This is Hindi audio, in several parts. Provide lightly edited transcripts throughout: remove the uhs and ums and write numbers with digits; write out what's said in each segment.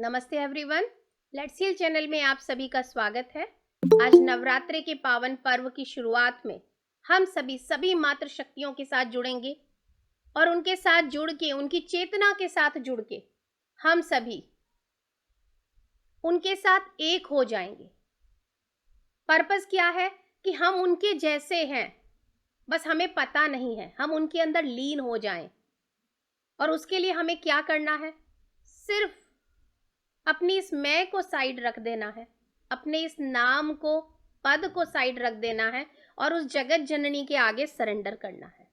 नमस्ते एवरीवन। लेट्स हील चैनल में आप सभी का स्वागत है। आज नवरात्रि के पावन पर्व की शुरुआत में हम सभी मातृ शक्तियों के साथ जुड़ेंगे और उनके साथ जुड़ के, उनकी चेतना के साथ जुड़ के हम सभी उनके साथ एक हो जाएंगे। पर्पस क्या है कि हम उनके जैसे हैं, बस हमें पता नहीं है। हम उनके अंदर लीन हो जाएं और उसके लिए हमें क्या करना है? सिर्फ अपनी इस मैं को साइड रख देना है, अपने इस नाम को, पद को साइड रख देना है और उस जगत जननी के आगे सरेंडर करना है।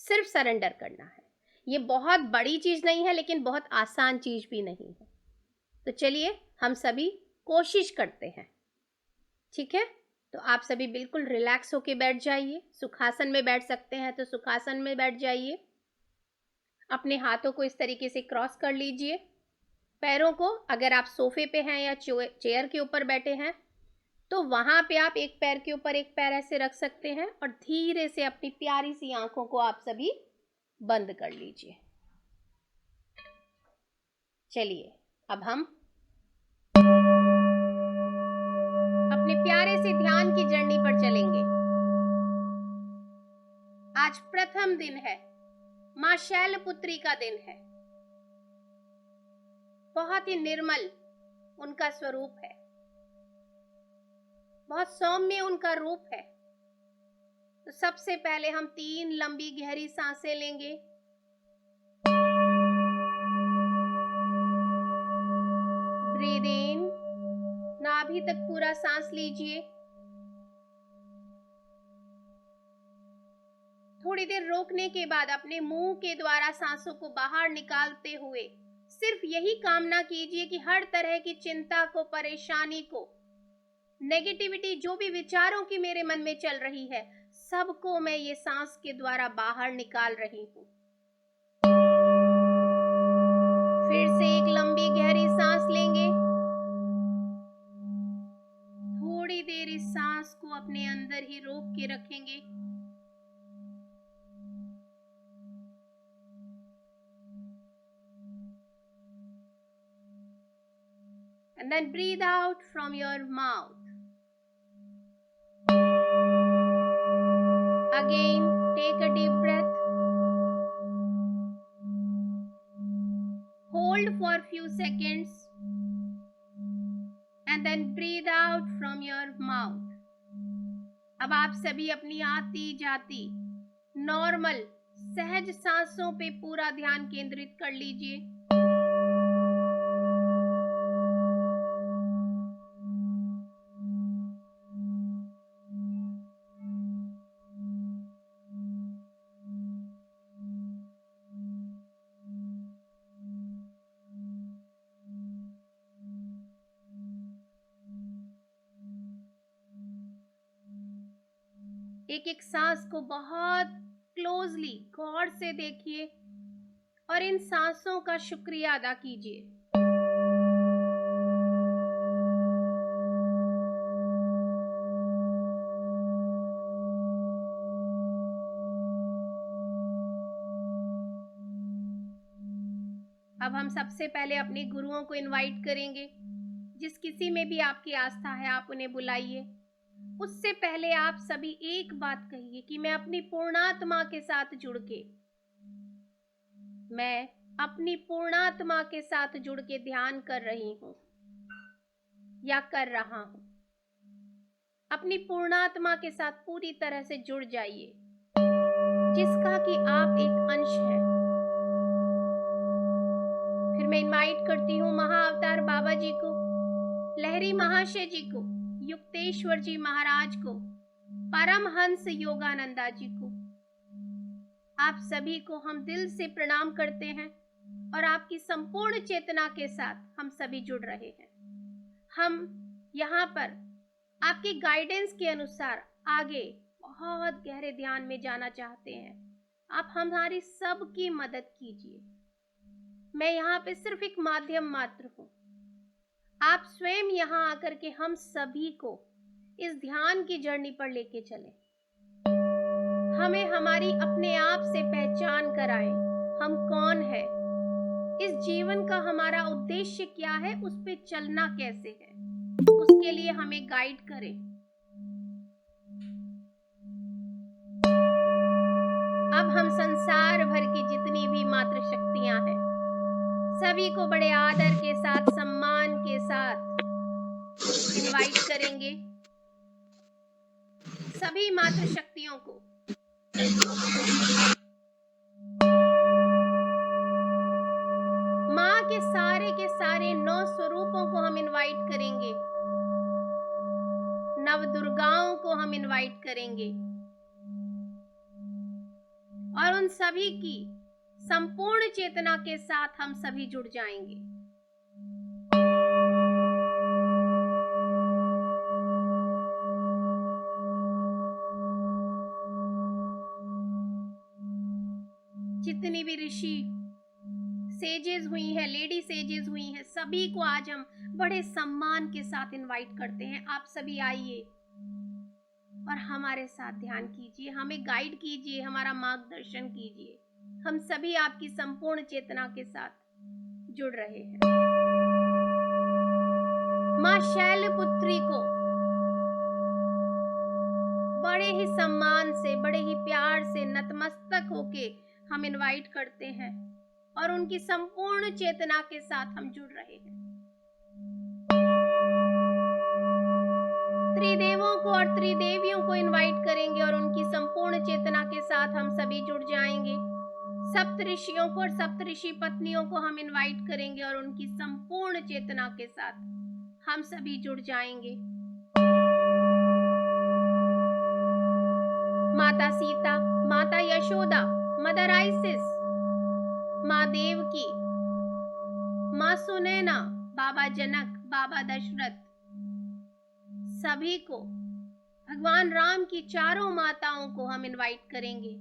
सिर्फ सरेंडर करना है। ये बहुत बड़ी चीज नहीं है, लेकिन बहुत आसान चीज भी नहीं है। तो चलिए हम सभी कोशिश करते हैं। ठीक है, तो आप सभी बिल्कुल रिलैक्स होके बैठ जाइए। सुखासन में बैठ सकते हैं तो सुखासन में बैठ जाइए। अपने हाथों को इस तरीके से क्रॉस कर लीजिए। पैरों को, अगर आप सोफे पे हैं या चेयर के ऊपर बैठे हैं तो वहां पे आप एक पैर के ऊपर एक पैर ऐसे रख सकते हैं और धीरे से अपनी प्यारी सी आंखों को आप सभी बंद कर लीजिए। चलिए अब हम अपने प्यारे से ध्यान की जर्नी पर चलेंगे। आज प्रथम दिन है, मां शैलपुत्री का दिन है। बहुत ही निर्मल उनका स्वरूप है, बहुत सौम्य उनका रूप है। तो सबसे पहले हम 3 लंबी गहरी सांसें लेंगे। ब्रीद इन, नाभि तक पूरा सांस लीजिए। थोड़ी देर रोकने के बाद अपने मुंह के द्वारा सांसों को बाहर निकालते हुए सिर्फ यही कामना कीजिए कि हर तरह की चिंता को, परेशानी को, नेगेटिविटी, जो भी विचारों की मेरे मन में चल रही है, सबको मैं ये सांस के द्वारा बाहर निकाल रही हूं। फिर से एक लंबी गहरी सांस लेंगे। थोड़ी देर इस सांस को अपने अंदर ही रोक के रखेंगे। And then breathe out from your mouth. Again, take a deep breath. Hold for a few seconds. And then breathe out from your mouth. अब आप सभी अपनी आती जाती नॉर्मल सहज सांसों पे पूरा ध्यान केंद्रित कर लीजिए। एक एक सांस को बहुत क्लोजली, गौर से देखिए और इन सांसों का शुक्रिया अदा कीजिए। अब हम सबसे पहले अपने गुरुओं को इनवाइट करेंगे। जिस किसी में भी आपकी आस्था है, आप उन्हें बुलाइए। उससे पहले आप सभी एक बात कहिए कि मैं अपनी पूर्णात्मा के साथ जुड़ के, मैं अपनी पूर्णात्मा के साथ जुड़ के ध्यान कर रही हूं या कर रहा हूं। अपनी पूर्णात्मा के साथ पूरी तरह से जुड़ जाइए, जिसका कि आप एक अंश हैं। फिर मैं इनवाइट करती हूँ महाअवतार बाबा जी को, लहरी महाशय जी को, युक्तेश्वर जी महाराज को, परमहंस योगानंदा जी को। आप सभी को हम दिल से प्रणाम करते हैं और आपकी संपूर्ण चेतना के साथ हम सभी जुड़ रहे हैं। हम यहाँ पर आपके गाइडेंस के अनुसार आगे बहुत गहरे ध्यान में जाना चाहते हैं। आप हमारी सबकी मदद कीजिए। मैं यहाँ पे सिर्फ एक माध्यम मात्र हूँ। आप स्वयं यहाँ आकर के हम सभी को इस ध्यान की जर्नी पर लेके चलें। हमें हमारी अपने आप से पहचान कराएं, हम कौन हैं, इस जीवन का हमारा उद्देश्य क्या है, उस पे चलना कैसे है, उसके लिए हमें गाइड करें। अब हम संसार भर की जितनी भी मातृशक्तियां हैं, सभी को बड़े आदर के साथ, सम्मान के साथ इनवाइट करेंगे। सभी मातृशक्तियों को माँ के सारे 9 स्वरूपों को हम इनवाइट करेंगे, नव दुर्गाओं को हम इनवाइट करेंगे और उन सभी की संपूर्ण चेतना के साथ हम सभी जुड़ जाएंगे। जितनी भी ऋषि सेजेस हुई हैं, लेडी सेजेस हुई हैं, सभी को आज हम बड़े सम्मान के साथ इनवाइट करते हैं। आप सभी आइए और हमारे साथ ध्यान कीजिए, हमें गाइड कीजिए, हमारा मार्गदर्शन कीजिए। हम सभी आपकी संपूर्ण चेतना के साथ जुड़ रहे हैं। माँ शैलपुत्री को बड़े ही सम्मान से, बड़े ही प्यार से नतमस्तक होके हम इनवाइट करते हैं और उनकी संपूर्ण चेतना के साथ हम जुड़ रहे हैं। त्रिदेवों को और त्रिदेवियों को इनवाइट करेंगे और उनकी संपूर्ण चेतना के साथ हम सभी जुड़ जाएंगे। सप्तऋषियों को और सप्तऋषि पत्नियों को हम इनवाइट करेंगे और उनकी संपूर्ण चेतना के साथ हम सभी जुड़ जाएंगे। माता सीता, माता यशोदा, मदर आइसिस, माँ देवकी, माँ सुनैना, बाबा जनक, बाबा दशरथ, सभी को, भगवान राम की चारों माताओं को हम इनवाइट करेंगे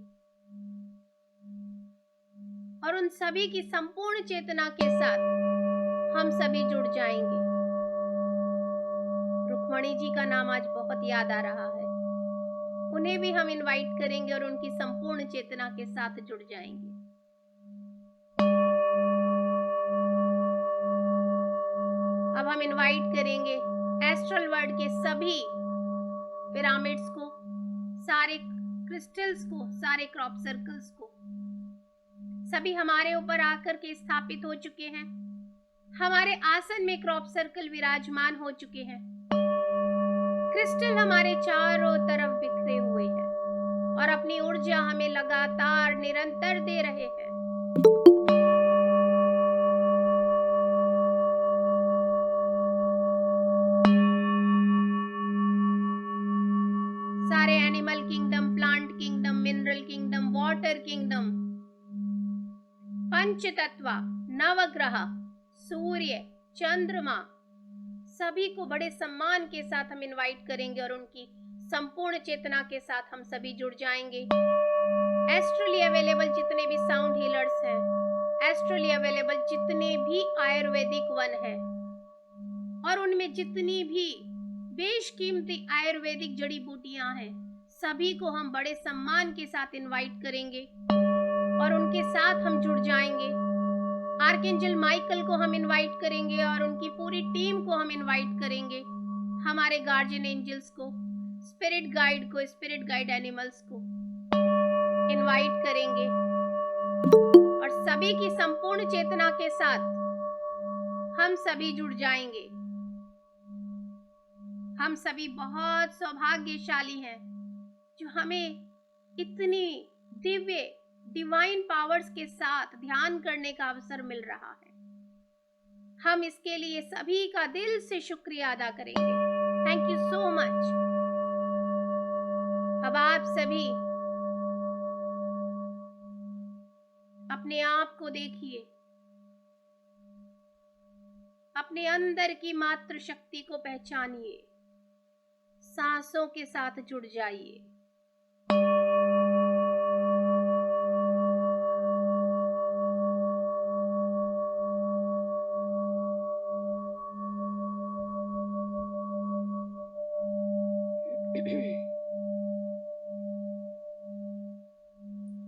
और उन सभी की संपूर्ण चेतना के साथ हम सभी जुड़ जाएंगे। रुक्मणी जी का नाम आज बहुत याद आ रहा है, उन्हें भी हम इनवाइट करेंगे और उनकी संपूर्ण चेतना के साथ जुड़ जाएंगे। अब हम इनवाइट करेंगे एस्ट्रल वर्ल्ड के सभी पिरामिड्स को, सारे क्रिस्टल्स को, सारे क्रॉप सर्कल्स को। सभी हमारे ऊपर आकर के स्थापित हो चुके हैं। हमारे आसन में क्रॉप सर्कल विराजमान हो चुके हैं। क्रिस्टल हमारे चारों तरफ बिखरे हुए हैं और अपनी ऊर्जा हमें लगातार निरंतर दे रहे हैं। सारे animal kingdom, plant kingdom, mineral kingdom, water kingdom, पंच तत्व, नवग्रह, सूर्य, चंद्रमा, सभी को बड़े सम्मान के साथ हम इनवाइट करेंगे और उनकी संपूर्ण चेतना के साथ हम सभी जुड़ जाएंगे। एस्ट्रली अवेलेबल जितने भी साउंड हीलर्स हैं, एस्ट्रली अवेलेबल जितने भी आयुर्वेदिक वन हैं और उनमें जितनी भी बेशकीमती आयुर्वेदिक जड़ी बूटियां हैं, सभी को हम बड़े सम्मान के साथ इनवाइट करेंगे और उनके साथ हम जुड़ जाएंगे। आर्कएंजल माइकल को हम इनवाइट करेंगे और उनकी पूरी टीम को हम इनवाइट करेंगे। हमारे गार्जियन एंजल्स को, स्पिरिट गाइड को, स्पिरिट गाइड एनिमल्स को इनवाइट करेंगे और सभी की संपूर्ण चेतना के साथ हम सभी जुड़ जाएंगे। हम सभी बहुत सौभाग्यशाली हैं जो हमें इतनी दिव्य डिवाइन पावर्स के साथ ध्यान करने का अवसर मिल रहा है। हम इसके लिए सभी का दिल से शुक्रिया अदा करेंगे। Thank you so much. अब आप सभी अपने आप को देखिए, अपने अंदर की मातृ शक्ति को पहचानिए, सांसों के साथ जुड़ जाइए।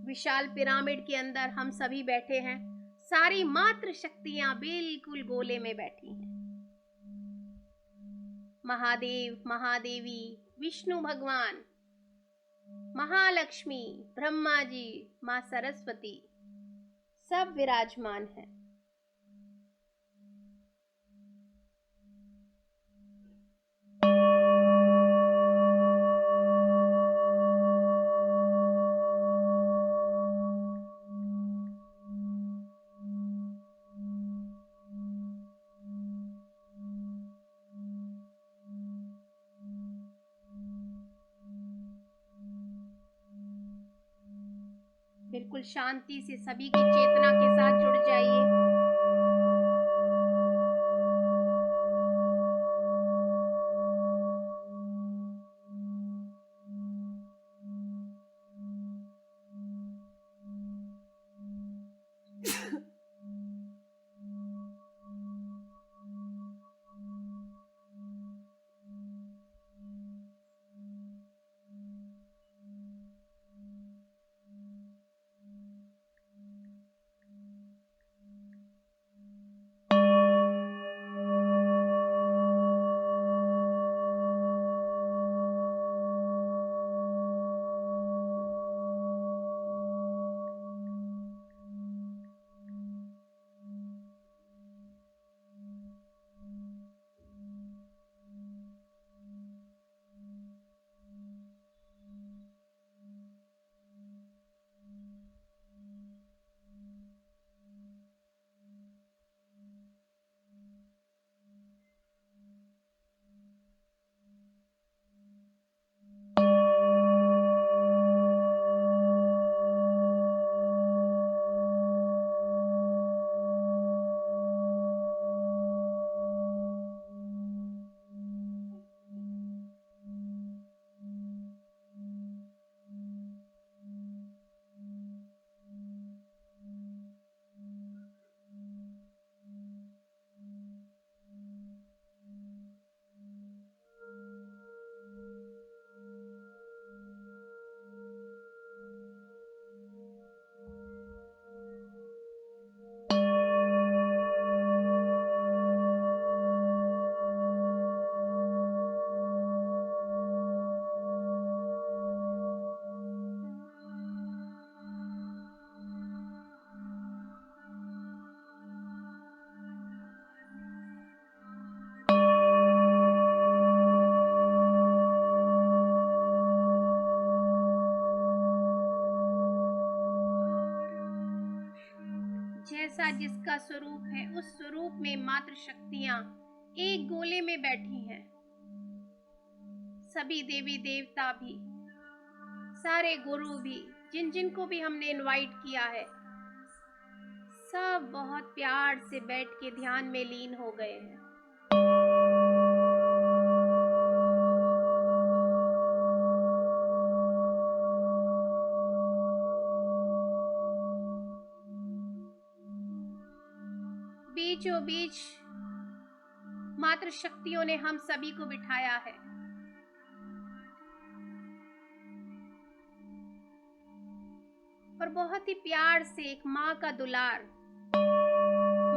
विशाल पिरामिड के अंदर हम सभी बैठे हैं। सारी मात्र शक्तियां बिल्कुल गोले में बैठी हैं। महादेव, महादेवी, विष्णु भगवान, महालक्ष्मी, ब्रह्मा जी, मां सरस्वती सब विराजमान हैं। बिल्कुल शांति से सभी की चेतना के साथ जुड़ जाइए। जैसा जिसका स्वरूप है, उस स्वरूप में मात्र शक्तियां एक गोले में बैठी हैं। सभी देवी देवता भी, सारे गुरु भी, जिन जिन को भी हमने इनवाइट किया है, सब बहुत प्यार से बैठ के ध्यान में लीन हो गए हैं। बीचों बीच मात्र शक्तियों ने हम सभी को बिठाया है। और बहुत ही प्यार से एक माँ का दुलार,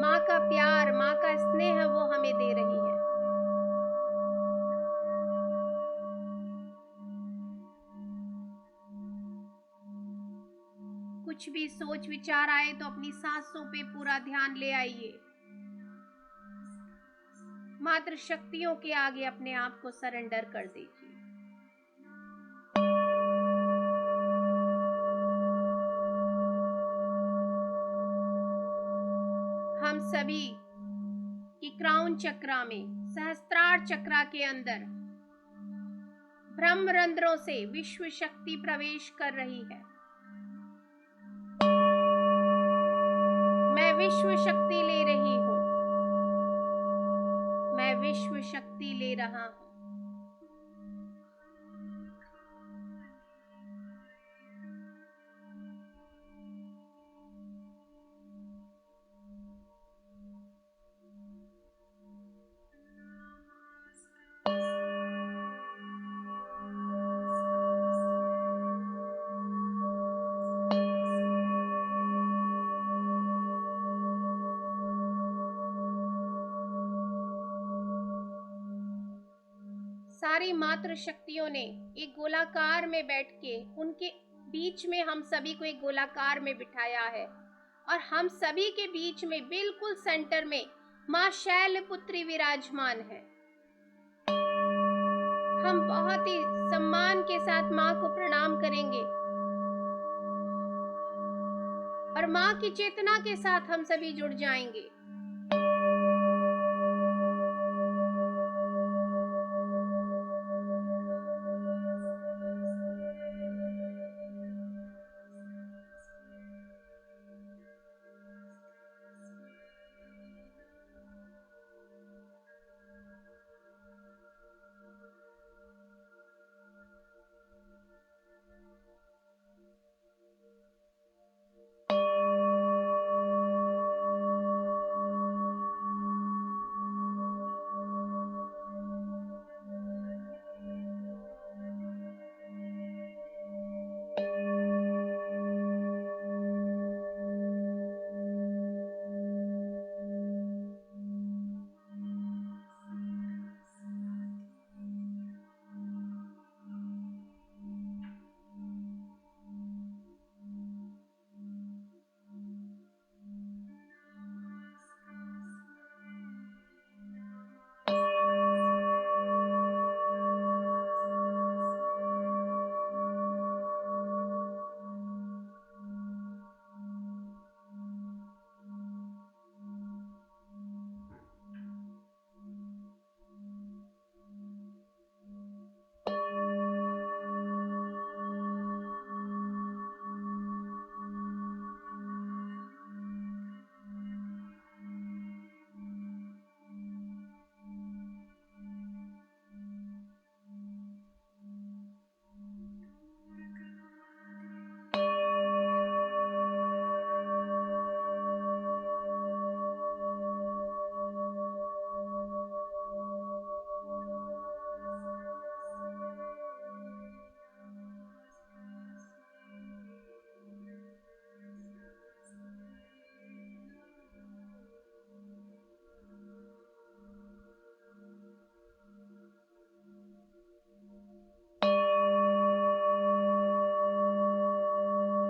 माँ का प्यार, माँ का स्नेह वो हमें दे रही है। कुछ भी सोच विचार आए तो अपनी सांसों पे पूरा ध्यान ले आइए। मात्र शक्तियों के आगे अपने आप को सरेंडर कर दीजिए। हम सभी की क्राउन चक्रा में, सहस्त्रार चक्रा के अंदर ब्रह्म रंध्रों से विश्व शक्ति प्रवेश कर रही है। मैं विश्व शक्ति ले रही हूं। मैं विश्व शक्ति ले रहा हूं। सारी मातृ शक्तियों ने एक गोलाकार में बैठ के उनके बीच में हम सभी को एक गोलाकार में बिठाया है, और हम सभी के बीच में बिल्कुल सेंटर में माँ शैलपुत्री विराजमान है। हम बहुत ही सम्मान के साथ माँ को प्रणाम करेंगे और माँ की चेतना के साथ हम सभी जुड़ जाएंगे।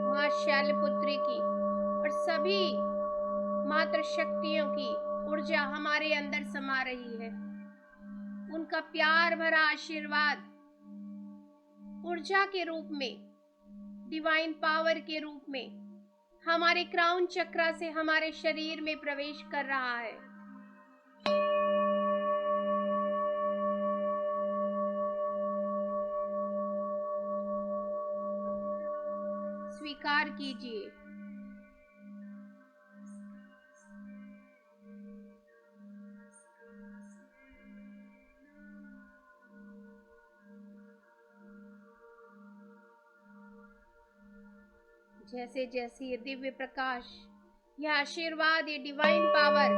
माँ शैलपुत्री की और सभी मातृ शक्तियों की ऊर्जा हमारे अंदर समा रही है। उनका प्यार भरा आशीर्वाद ऊर्जा के रूप में, डिवाइन पावर के रूप में हमारे क्राउन चक्रा से हमारे शरीर में प्रवेश कर रहा है। स्वीकार कीजिए। जैसे जैसे ये दिव्य प्रकाश, यह आशीर्वाद, ये डिवाइन पावर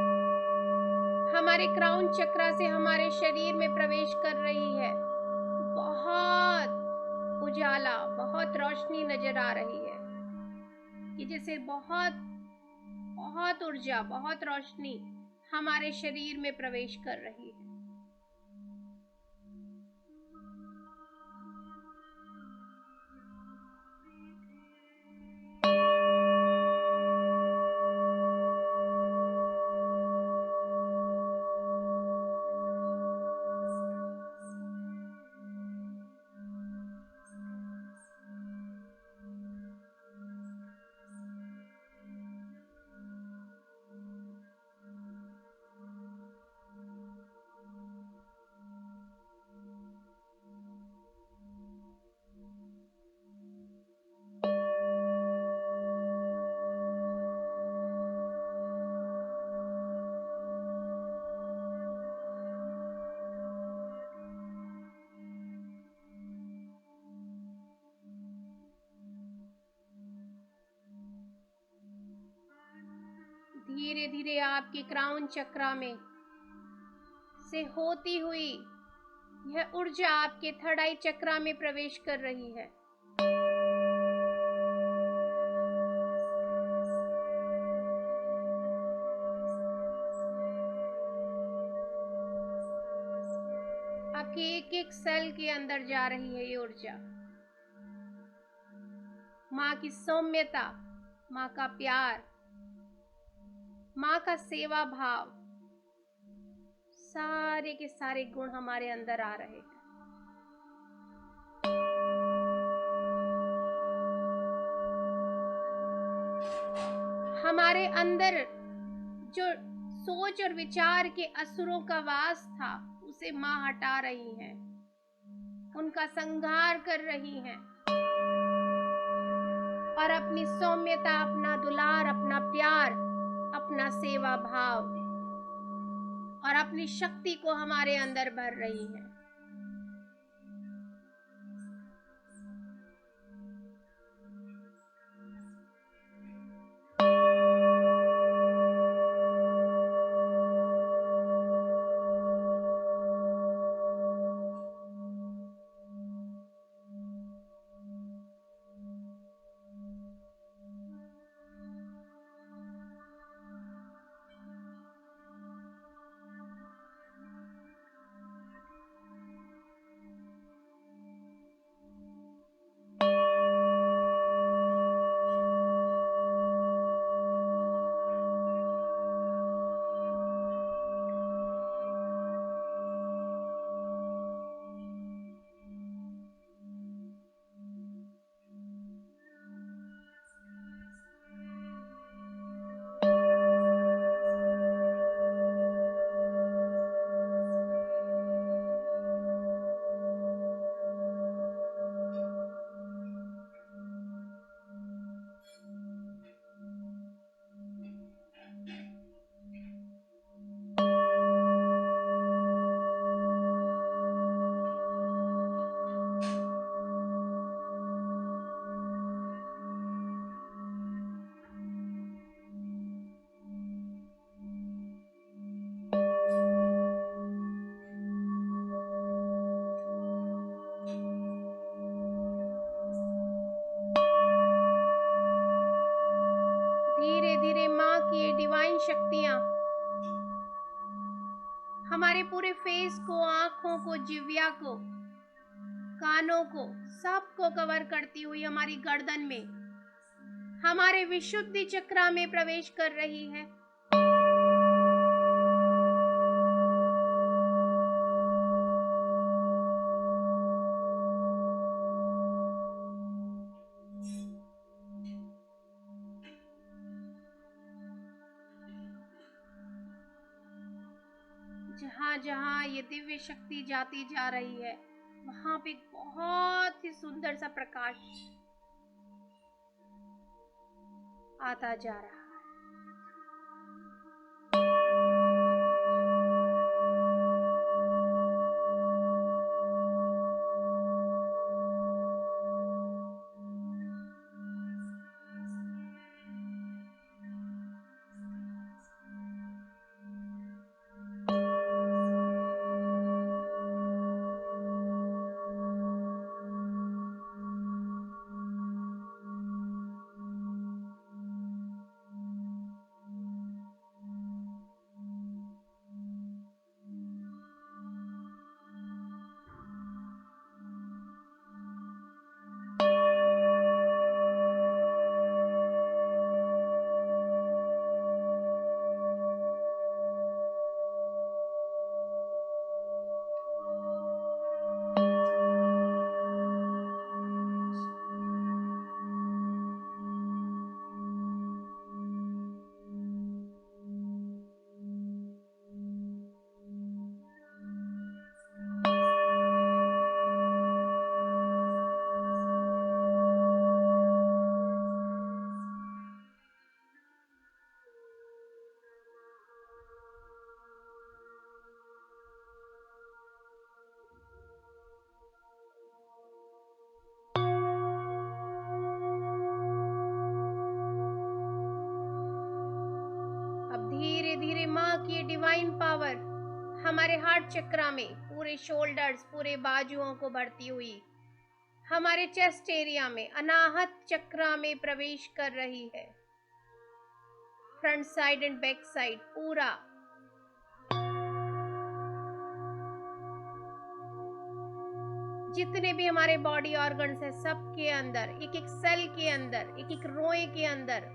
हमारे क्राउन चक्रा से हमारे शरीर में प्रवेश कर रही है, बहुत उजाला, बहुत रोशनी नजर आ रही है कि जैसे बहुत बहुत ऊर्जा, बहुत रोशनी हमारे शरीर में प्रवेश कर रही है। धीरे धीरे आपके क्राउन चक्रा में से होती हुई यह ऊर्जा आपके थर्ड आई चक्रा में प्रवेश कर रही है। आप आपके एक एक सेल के अंदर जा रही है ये ऊर्जा। माँ की सौम्यता, माँ का प्यार, माँ का सेवा भाव, सारे के सारे गुण हमारे अंदर आ रहे हैं। हमारे अंदर जो सोच और विचार के असुरों का वास था, उसे माँ हटा रही हैं, उनका संहार कर रही हैं और अपनी सौम्यता, अपना दुलार, अपना प्यार, अपना सेवा भाव और अपनी शक्ति को हमारे अंदर भर रही हैं। धीरे धीरे माँ की ये डिवाइन शक्तियां हमारे पूरे फेस को, आंखों को, जिह्वा को, कानों को, सबको कवर करती हुई हमारी गर्दन में, हमारे विशुद्धि चक्र में प्रवेश कर रही है। जहां जहां ये दिव्य शक्ति जाती जा रही है, वहां पे बहुत ही सुंदर सा प्रकाश आता जा रहा है। धीरे धीरे माँ की डिवाइन पावर हमारे हार्ट चक्र में, पूरे शोल्डर्स, पूरे बाजुओं को भरती हुई हमारे चेस्ट एरिया में, अनाहत चक्र में प्रवेश कर रही है। Front side and back side पूरा जितने भी हमारे बॉडी ऑर्गन्स हैं सबके अंदर, एक एक सेल के अंदर, एक एक रोए के अंदर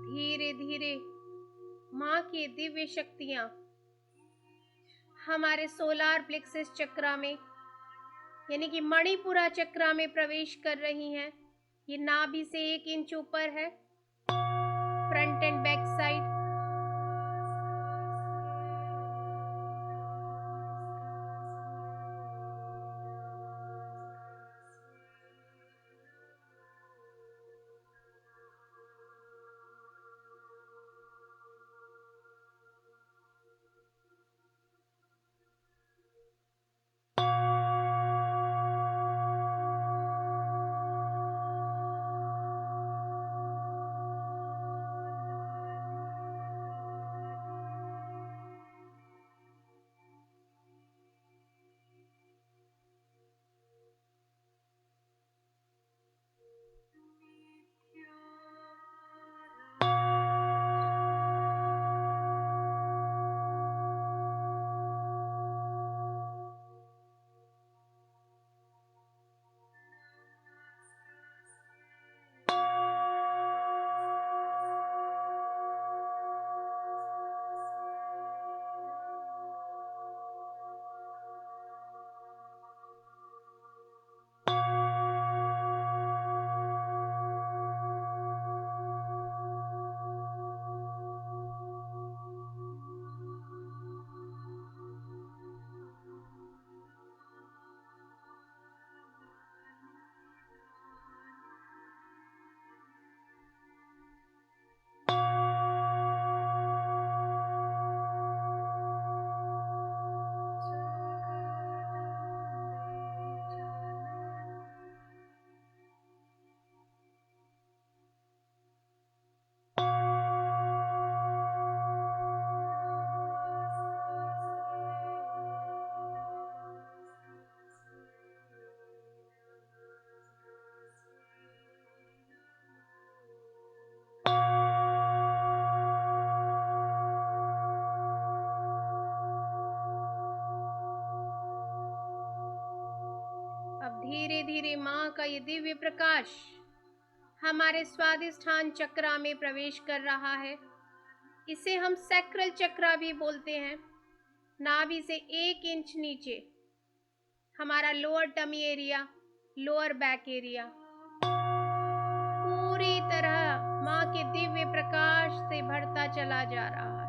धीरे धीरे माँ की दिव्य शक्तियाँ हमारे सोलार प्लेक्सस चक्रा में यानी कि मणिपुरा चक्रा में प्रवेश कर रही हैं। ये नाभि से 1 इंच ऊपर है, फ्रंट एंड बैक साइड। धीरे धीरे माँ का ये दिव्य प्रकाश हमारे स्वादिष्ठान चक्रा में प्रवेश कर रहा है। इसे हम सैक्रल चक्रा भी बोलते हैं। नाभि से 1 इंच नीचे हमारा lower tummy area, lower back area पूरी तरह माँ के दिव्य प्रकाश से भरता चला जा रहा है।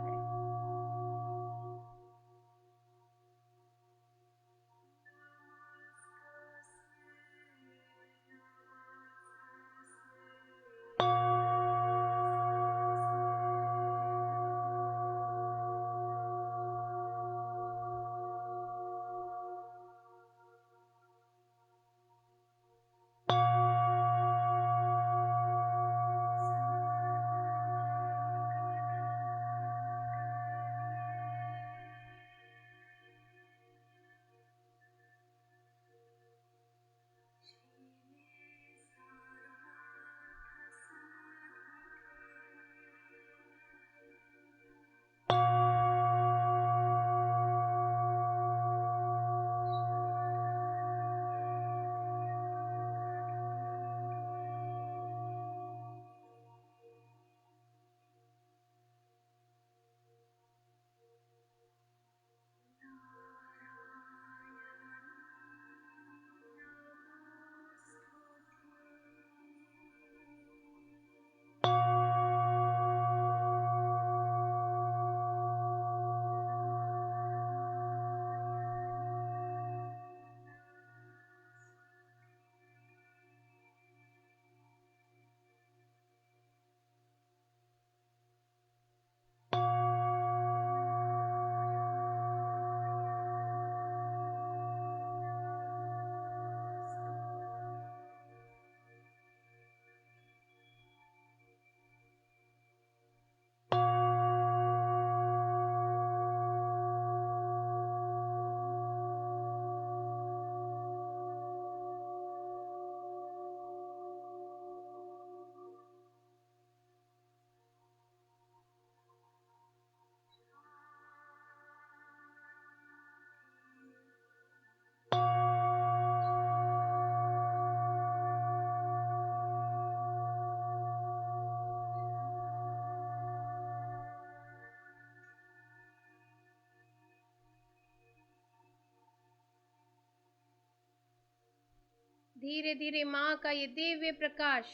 धीरे धीरे माँ का ये दिव्य प्रकाश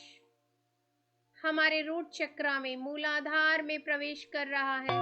हमारे रूट चक्रा में, मूलाधार में प्रवेश कर रहा है।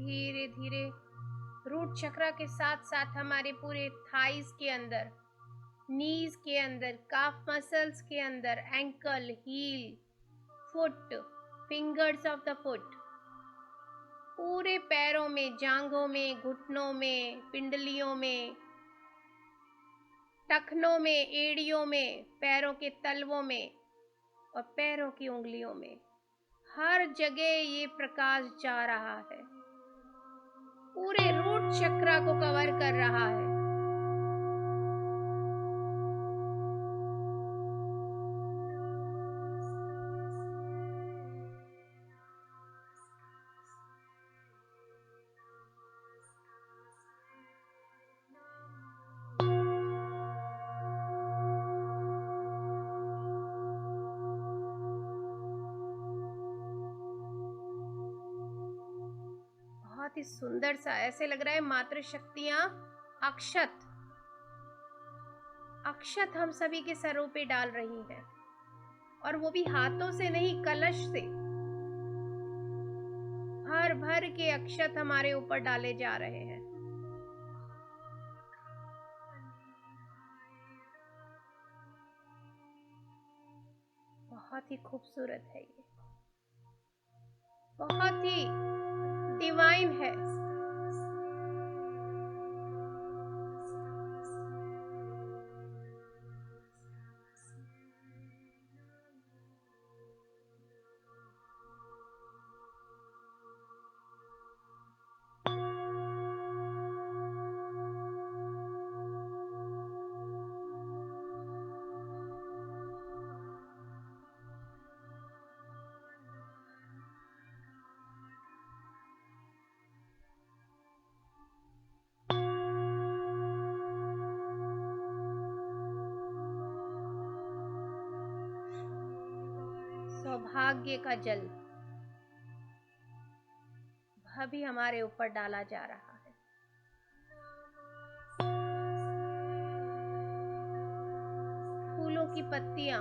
धीरे धीरे रूट चक्रा के साथ साथ हमारे पूरे थाइस के अंदर, नीज के अंदर, काफ मसल्स के अंदर, ankle, heel, foot, fingers of the foot, पूरे पैरों में, जांघों में, घुटनों में, पिंडलियों में, टखनों में, एड़ियों में, पैरों के तलवों में और पैरों की उंगलियों में, हर जगह ये प्रकाश जा रहा है, पूरे रूट चक्रा को कवर कर रहा है। बहुत ही सुंदर सा, ऐसे लग रहा है मातृ शक्तियां अक्षत अक्षत हम सभी के सरों पे डाल रही हैं, और वो भी हाथों से नहीं, कलश से भर भर के अक्षत हमारे ऊपर डाले जा रहे हैं। बहुत ही खूबसूरत है ये, बहुत ही डिवाइन है। सौभाग्य का जल वह भी हमारे ऊपर डाला जा रहा है। फूलों की पत्तियां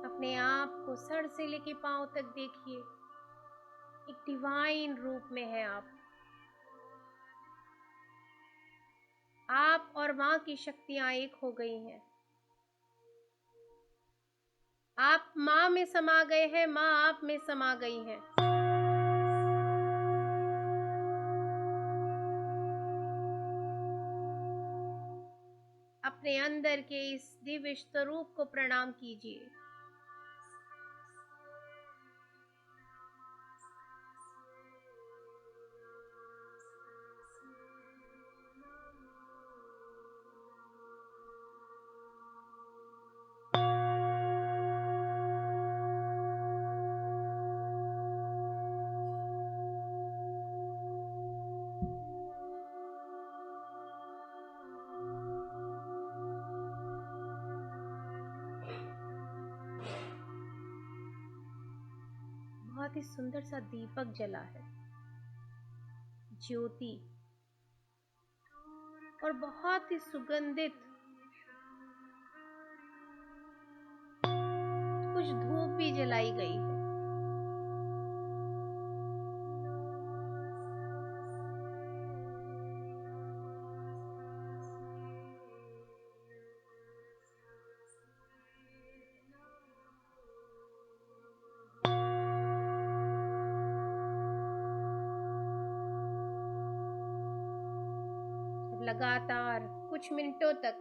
अपने आप को सर से लेके पांव तक देखिए, एक डिवाइन रूप में है आप और माँ की शक्तियां एक हो गई हैं। आप माँ में समा गए हैं, माँ आप में समा गई हैं। अपने अंदर के इस दिव्य स्वरूप को प्रणाम कीजिए। बहुत ही सुंदर सा दीपक जला है, ज्योति, और बहुत ही सुगंधित कुछ धूप भी जलाई गई है। लगातार कुछ मिनटों तक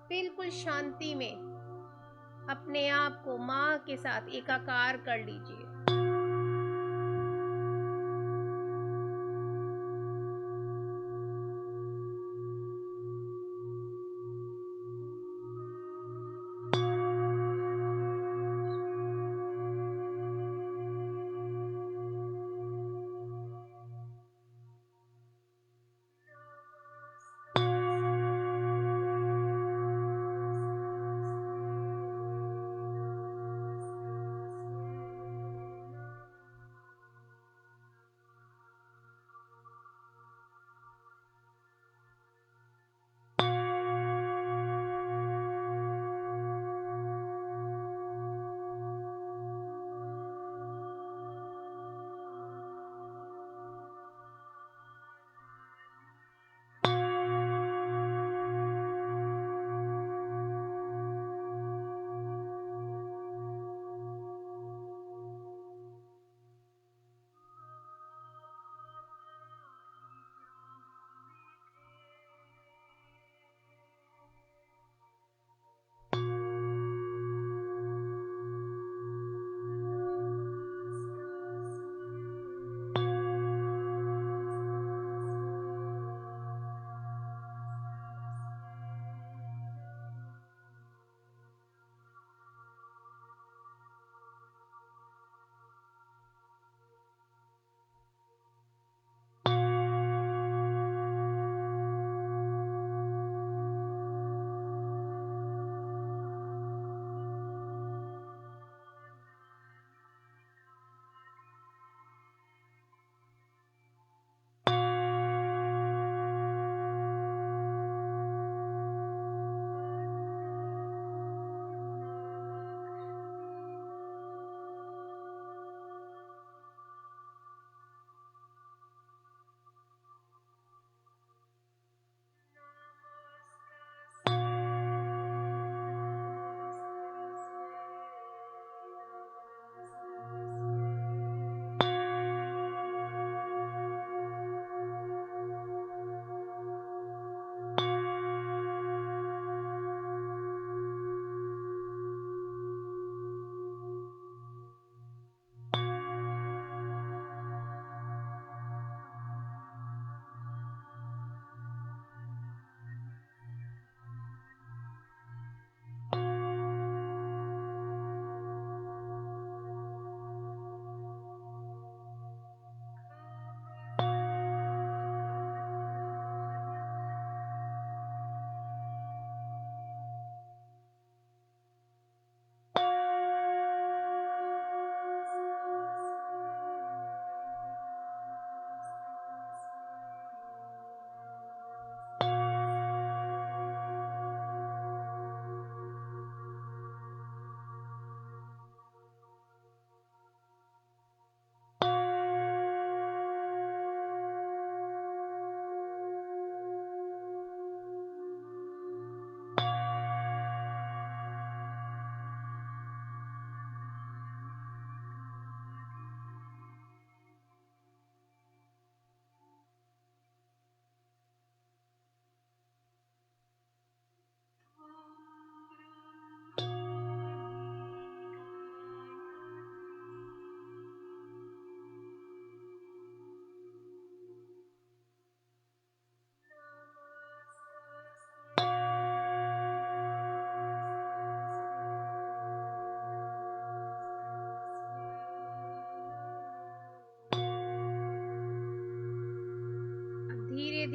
बिल्कुल शांति में अपने आप को माँ के साथ एकाकार कर लीजिए।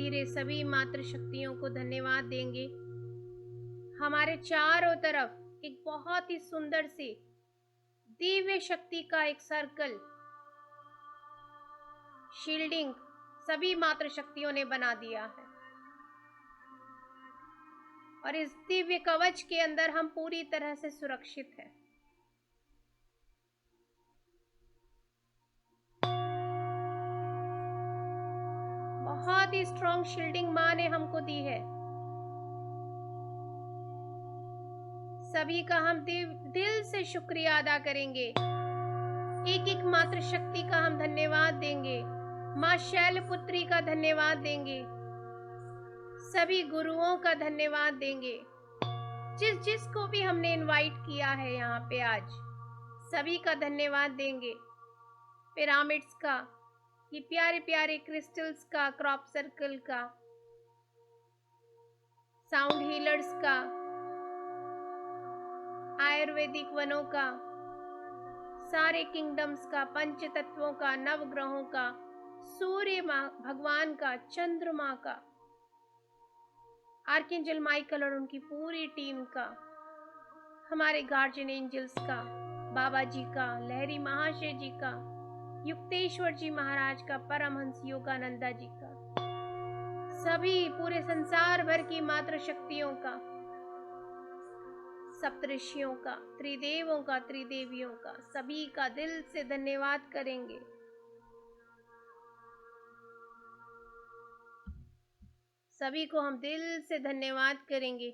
धीरे सभी मातृशक्तियों को धन्यवाद देंगे। हमारे चारों तरफ एक बहुत ही सुंदर सी दिव्य शक्ति का एक सर्कल, शील्डिंग सभी मातृशक्तियों ने बना दिया है और इस दिव्य कवच के अंदर हम पूरी तरह से सुरक्षित हैं। बहुत ही स्ट्रॉन्ग शील्डिंग माँ ने हमको दी है। सभी का हम दिल से शुक्रिया अदा करेंगे। एक एक मातृशक्ति का हम धन्यवाद देंगे। माँ शैलपुत्री का धन्यवाद देंगे। सभी गुरुओं का धन्यवाद देंगे। जिसको भी हमने इनवाइट किया है यहाँ पे आज, सभी का धन्यवाद देंगे। पिरामिड्स का, ये प्यारे प्यारे क्रिस्टल्स का, क्रॉप सर्कल का, साउंड हीलर्स का, आयुर्वेदिक वनों का, सारे किंगडम्स का, पंच तत्वों का, नवग्रहों का, सूर्य भगवान का, चंद्रमा का, आर्कएंजल माइकल और उनकी पूरी टीम का, हमारे गार्जियन एंजल्स का, बाबा जी का, लहरी महाशय जी का, युक्तेश्वर जी महाराज का, परमहंस योगानंदा जी का, सभी पूरे संसार भर की मातृशक्तियों का, सप्तऋषियों का, त्रिदेवों का, त्रिदेवियों का, सभी का दिल से धन्यवाद करेंगे। सभी को हम दिल से धन्यवाद करेंगे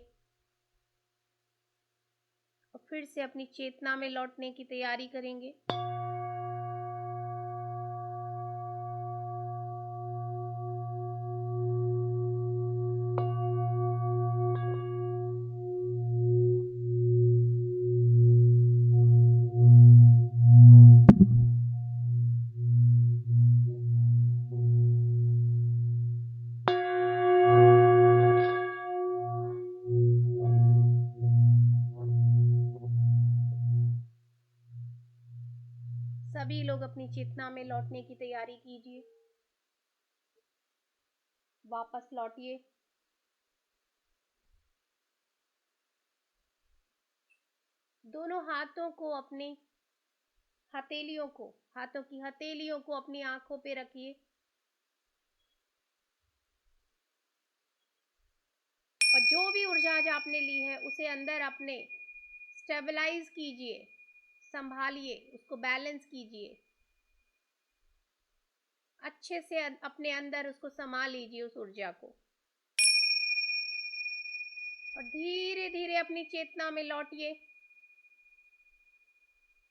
और फिर से अपनी चेतना में लौटने की तैयारी करेंगे। सभी लोग अपनी चेतना में लौटने की तैयारी कीजिए। वापस लौटिए। दोनों हाथों को अपनी हथेलियों को, हाथों की हथेलियों को अपनी आंखों पे रखिए और जो भी ऊर्जा आज आपने ली है उसे अंदर अपने स्टेबलाइज कीजिए, संभालिए, उसको बैलेंस कीजिए, अच्छे से अपने अंदर उसको संभाल लीजिए उस ऊर्जा को और धीरे धीरे अपनी चेतना में लौटिए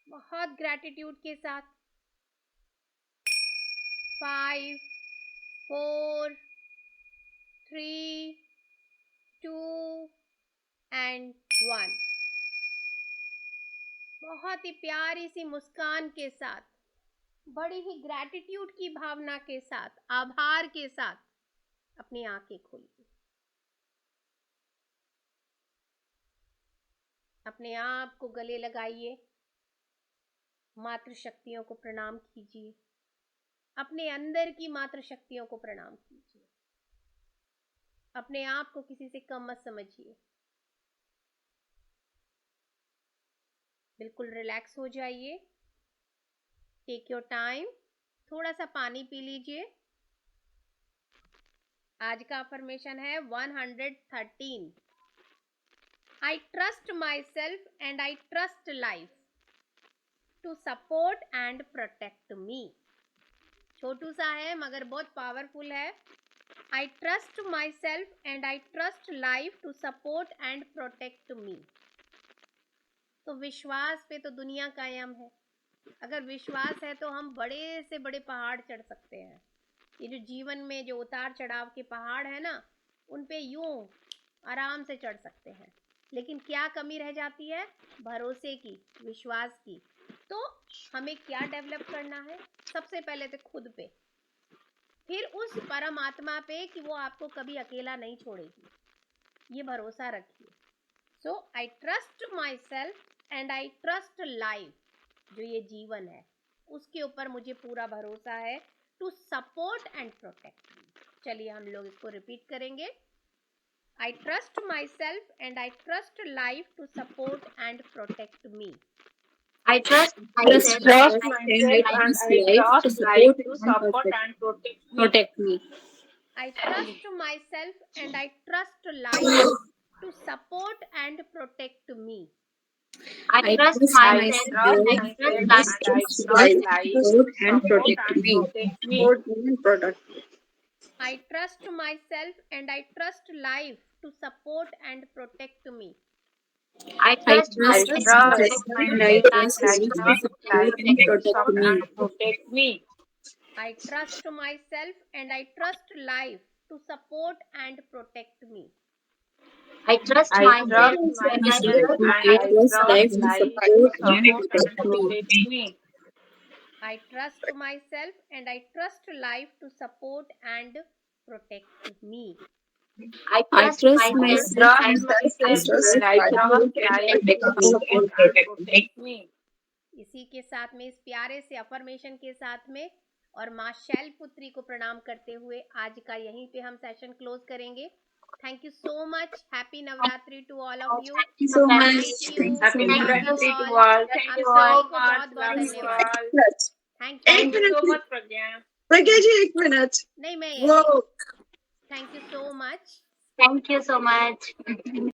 बहुत ग्रैटिट्यूड के साथ। 5 4 3 2 and 1। बहुत ही प्यारी सी मुस्कान के साथ, बड़ी ही ग्रैटिट्यूड की भावना के साथ, आभार के साथ अपनी आंखें खोलिए। अपने आप को गले लगाइए, मातृशक्तियों को प्रणाम कीजिए, अपने अंदर की मातृशक्तियों को प्रणाम कीजिए। अपने आप को किसी से कम मत समझिए। बिल्कुल रिलैक्स हो जाइए। Take your time. थोड़ा सा पानी पी लीजिए। आज का अफर्मेशन है 113। I trust myself and I trust life to support and protect me। छोटू सा है मगर बहुत पावरफुल है। I trust myself and I trust life to support and protect me। तो विश्वास पे तो दुनिया कायम है। अगर विश्वास है तो हम बड़े से बड़े पहाड़ चढ़ सकते हैं। ये जो जीवन में जो उतार चढ़ाव के पहाड़ है ना, उन पे यूं आराम से चढ़ सकते हैं। लेकिन क्या कमी रह जाती है? भरोसे की, विश्वास की। तो हमें क्या डेवलप करना है? सबसे पहले तो खुद पे, फिर उस परमात्मा पे कि वो आपको कभी अकेला नहीं छोड़ेगी। ये भरोसा रखिए। So I trust myself and I trust life. जो ये जीवन है उसके ऊपर मुझे पूरा भरोसा है। To support and protect. चलिए हम लोग इसको रिपीट करेंगे। I trust myself and I trust life to support and protect me. I trust Trust myself myself and and I I trust trust life life to to support support and and protect me. I trust myself and I trust life to support and protect me. I I trust trust myself myself and I and trust I life to trust support life and to support and support protect and me. protect me. And protect me. I trust myself and I trust life to support and protect me. I I trust trust I myself trust and myself I and trust I life trust to life support to and protect support me. and protect me. I trust myself and I trust life to support and protect me. I trust I myself trust and I myself trust and life I to trust support life to and support and protect me. protect me. I trust myself and I trust life to support and protect me. I I trust trust myself myself and I and I trust trust life life to to support and support and protect me. protect me. इसी के साथ में, इस प्यारे से अफर्मेशन के साथ में और माँ शैल पुत्री को प्रणाम करते हुए आज का यहीं पे हम सेशन क्लोज करेंगे। Thank you so much. Happy Navratri to all of you. Thank you so much. Thank you. Happy Thank love you you. Navratri to all. all. Thank Thank आप you you सभी all. so को much. बहुत बहुत Love you धन्यवाद। all. Thank Thank you. you so much, Pragya. प्रज्ञा जी एक मिनट नहीं, मैं वो thank you so much. Thank you so much.